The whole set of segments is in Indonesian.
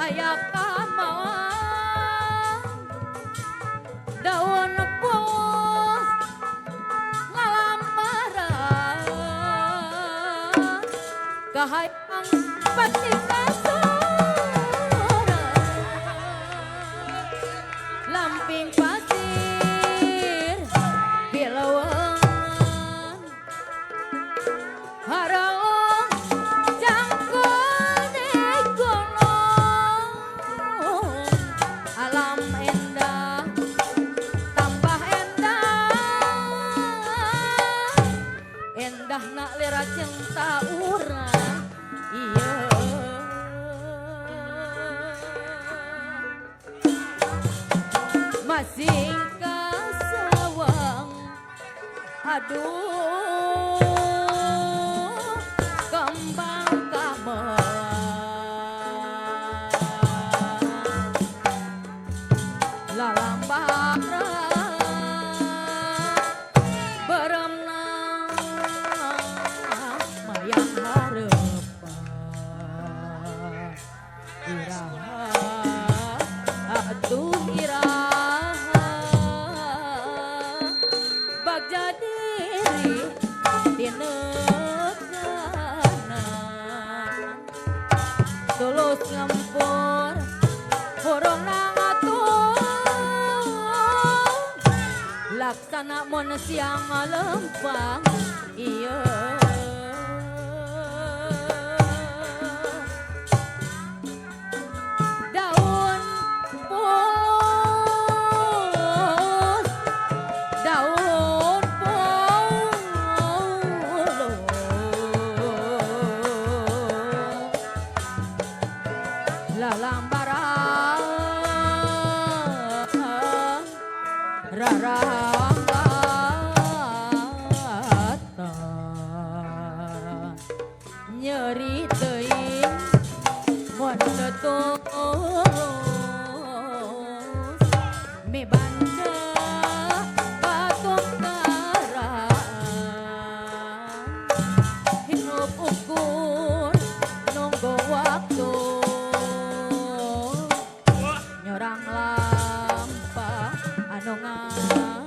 aya kamawang daun pos ngalambaran kahayang pasti lamping pasir bilawan haraong jangkone gunung alam endah tambah endah nak lera cinta urang iya masih kasawang aduh kembang kamelang lalambara berenang mayang harepan iraha atuh iraha bagja diri di negana tulus ngempur horong nangatung laksana mon siang lempang iya daun pos daun polo lalambaran rarambatan nyeri teuing mun tetus mi banda batuk karaan hidup ukur nunggu waktu nyorang lampah anu ngambang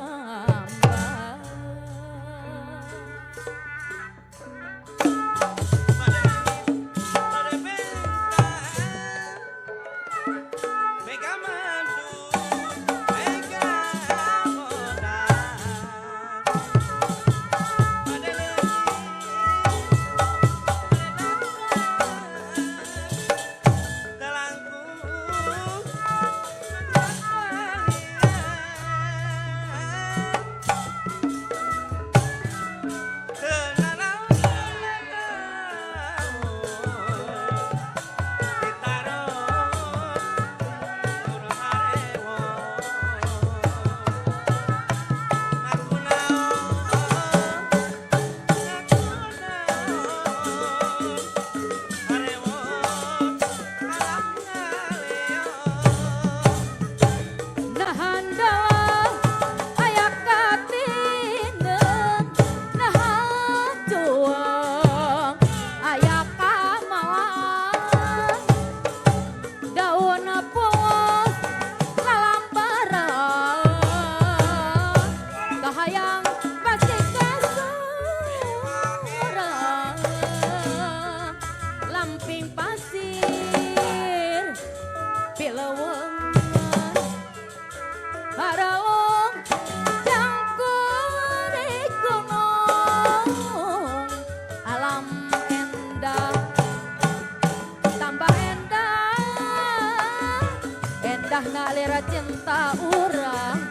nak lera cinta urang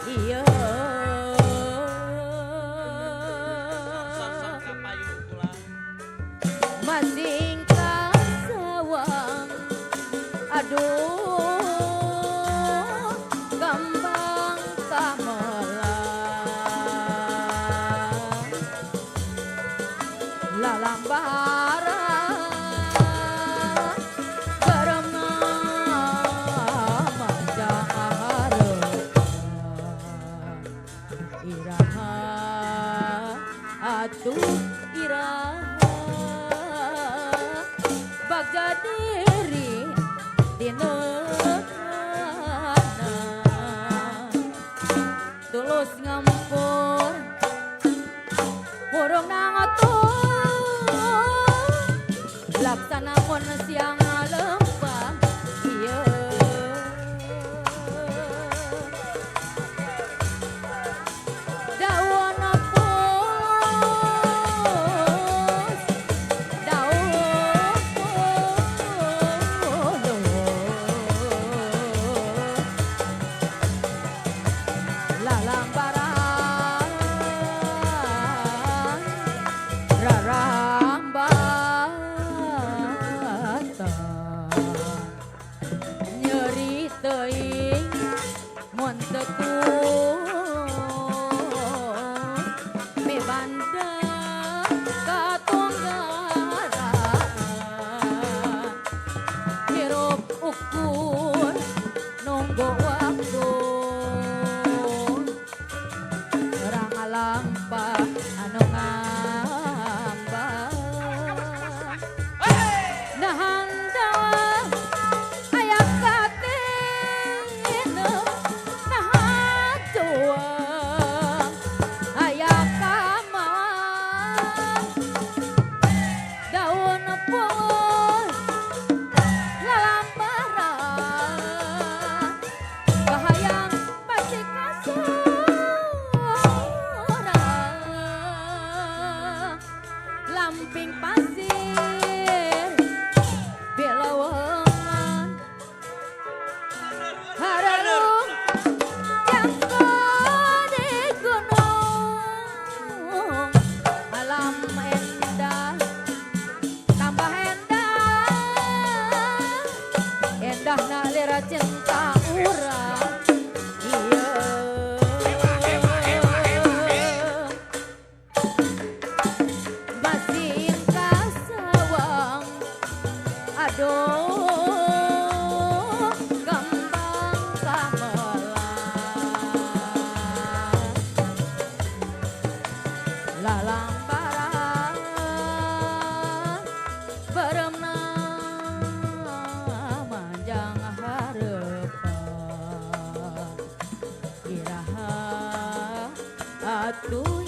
iya masing kasawang aduh kembang kamelang lalambara atuh iraha bagja diri di pineukeunna tulus ngampur burung nangotuh laksana mun siang lempang ieu daun pus daun lalambaran rarambatan nyeri teuing mun teu mibandang katunggaraan hirup ukur nunggu waktu orang ngalampah anu ngambang nah handang aya katina nah juang aya kamang daun pus lalambaran bahayang pasti kasurang lamping pasir belawangan haralung yang di gunung alam endah tambah endah nalira cinta urang iya masih kasawang aduh gambang kamelang lalambaran berenang manjang harapan iraha atuh